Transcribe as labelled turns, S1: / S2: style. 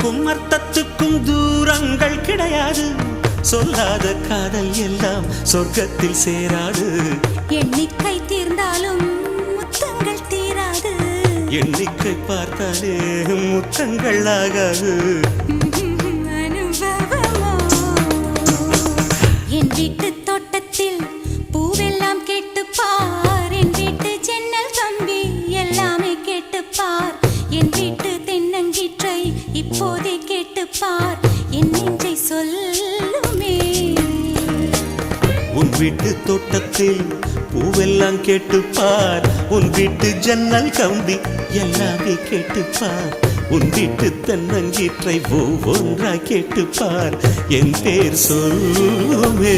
S1: சொல்லுக்கும் அர்த்தத்துக்கும் தூரங்கள் கிடையாது. சொல்லாத காதல் எல்லாம் சொர்க்கத்தில் சேராது.
S2: எண்ணிக்கை தீர்ந்தாலும் முத்தங்கள் தீராது.
S1: எண்ணிக்கை பார்த்தாலே முத்தங்கள் ஆகாது.
S2: என் வீட்டு தோட்டத்தில் பூவெல்லாம் கேட்டுப்பார். என் வீட்டு ஜன்னல் கம்பி எல்லாமே கேட்டுப்பார். என் வீட்டு தென்னங்கீற்றை இப்போதே கேட்டுப்பார். என் நெஞ்சை சொல்லுமே.
S1: உன் வீட்டு தோட்டத்தில் பூவெல்லாம் கேட்டுப்பார். உன் வீட்டு ஜன்னல் கம்பி எல்லாமே கேட்டுப்பார். உன் வீட்டு தென்னங்கீற்றை ஒவ்வொன்றா கேட்டுப்பார். என் பேர் சொல்லுமே.